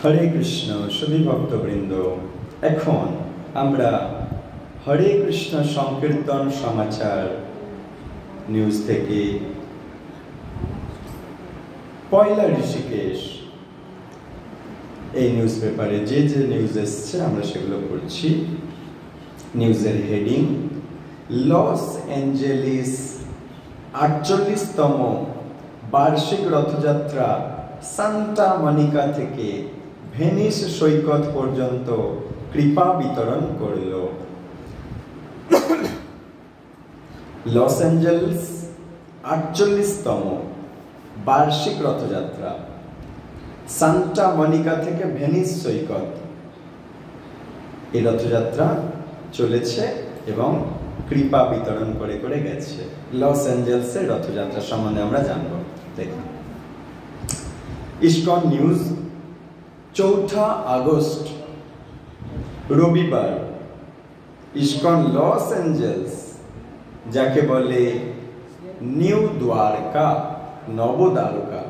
হরে কৃষ্ণ সুধী ভক্তবৃন্দ, এখন আমরা হরে কৃষ্ণ সংকীর্তন সমাচার নিউজ থেকে পয়লা ঋষিকেশ এই নিউজ পেপারে যে যে নিউজ এসছে আমরা সেগুলো পড়ছি। নিউজের হেডিং, লস অ্যাঞ্জেলিস 48তম বার্ষিক রথযাত্রা সান্টা মনিকা থেকে ভেনিস সৈকত পর্যন্ত কৃপা বিতরণ করল। লস অ্যাঞ্জেলেস 48তম বার্ষিক রথযাত্রা সান্টা মনিকা থেকে ভেনিস সৈকত, এই রথযাত্রা চলেছে এবং কৃপা বিতরণ করে করে গেছে। লস অ্যাঞ্জেলেসের রথযাত্রা সম্বন্ধে আমরা জানব। দেখুন, ইসকন নিউজ 4 আগস্ট রবিবার ইসকন লস অ্যাঞ্জেলেস, যাকে বলে নিউ দ্বারকা, নবদ্বারকা,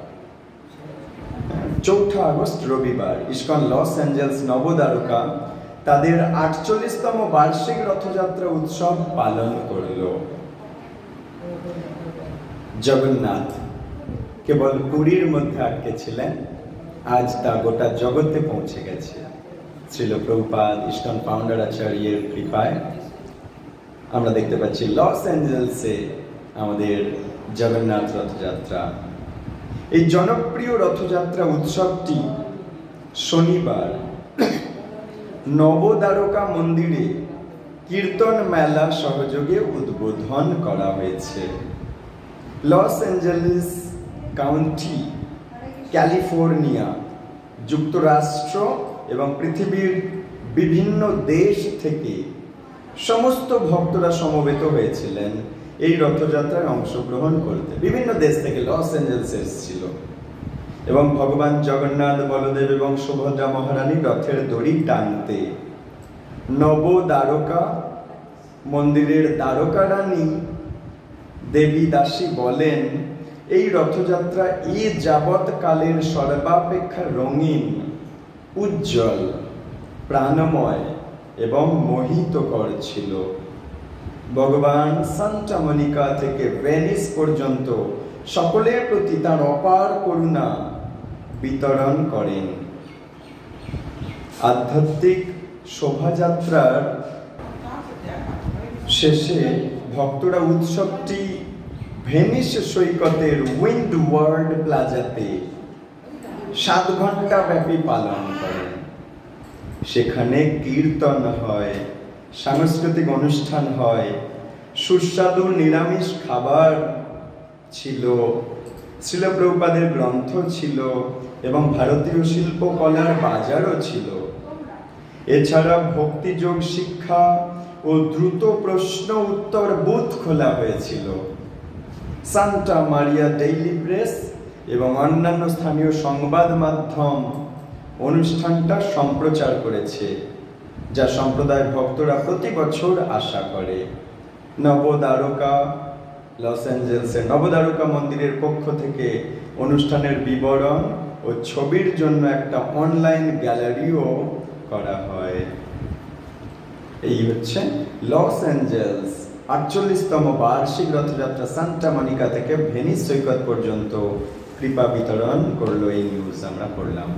4 আগস্ট রবিবার ইসকন লস অ্যাঞ্জেলেস নবদ্বারকা তাদের 48তম বার্ষিক রথযাত্রা উৎসব পালন করল। জগন্নাথ কেবল পুরীর মধ্যে আটকে ছিলেন, আজ তা গোটা জগতে পৌঁছে গেছে। শ্রীল প্রভুপাদ ইসকন ফাউন্ডার আচার্যের কৃপায় আমরা দেখতে পাচ্ছি লস অ্যাঞ্জেলেসে আমাদের জগন্নাথ রথযাত্রা। এই জনপ্রিয় রথযাত্রা উৎসবটি শনিবার নবদ্বারকা মন্দিরে কীর্তন মেলা সহযোগে উদ্বোধন করা হয়েছে। লস অ্যাঞ্জেলেস কাউন্টি, ক্যালিফোর্নিয়া, যুক্তরাষ্ট্র এবং পৃথিবীর বিভিন্ন দেশ থেকে সমস্ত ভক্তরা সমবেত হয়েছিলেন এই রথযাত্রায় অংশগ্রহণ করতে। বিভিন্ন দেশ থেকে লস অ্যাঞ্জেলেস এসেছিল এবং ভগবান জগন্নাথ, বলদেব এবং সুভদ্রা মহারানী রথের দড়ি টানতে নবদ্বারকা মন্দিরের দ্বারকা রানী দেবী দাসী বলেন, এই রথযাত্রা এ যাবৎ কালের সর্বাপেক্ষা রঙিন, উজ্জ্বল, প্রাণময় এবং মোহিতকর ছিল। ভগবান সান্টা মনিকা থেকে ভেনিস পর্যন্ত সকলের প্রতি তার অপার করুণা বিতরণ করেন। আধ্যাত্মিক শোভাযাত্রার শেষে ভক্তরা উৎসবটি ভেনিস সৈকতের উইন্ড ওয়ার্ল্ড প্লাজাতে 7 ঘন্টা ব্যাপী পালন করেন। সেখানে কীর্তন হয়, সাংস্কৃতিক অনুষ্ঠান হয়, সুস্বাদু নিরামিষ খাবার ছিল, শ্রীল প্রভুপাদের গ্রন্থ ছিল এবং ভারতীয় শিল্পকলার বাজারও ছিল। এছাড়া ভক্তিযোগ শিক্ষা ও দ্রুত প্রশ্ন উত্তর বুথ খোলা হয়েছিল। সান্টা মারিয়া ডেইলি প্রেস এবং অন্যান্য স্থানীয় সংবাদ মাধ্যম অনুষ্ঠানটা সম্প্রচার করেছে, যা সম্প্রদায় ভক্তরা প্রতি বছর আশা করে। নবদ্বারকা, লস অ্যাঞ্জেলেসের নবদ্বারকা মন্দিরের পক্ষ থেকে অনুষ্ঠানের বিবরণ ও ছবির জন্য একটা অনলাইন গ্যালারিও করা হয়। এই হচ্ছে লস অ্যাঞ্জেলেস 48তম বার্ষিক রথযাত্রা সান্টা মনিকা থেকে ভেনিস সৈকত পর্যন্ত কৃপা বিতরণ করলো। এই নিউজ আমরা পড়লাম।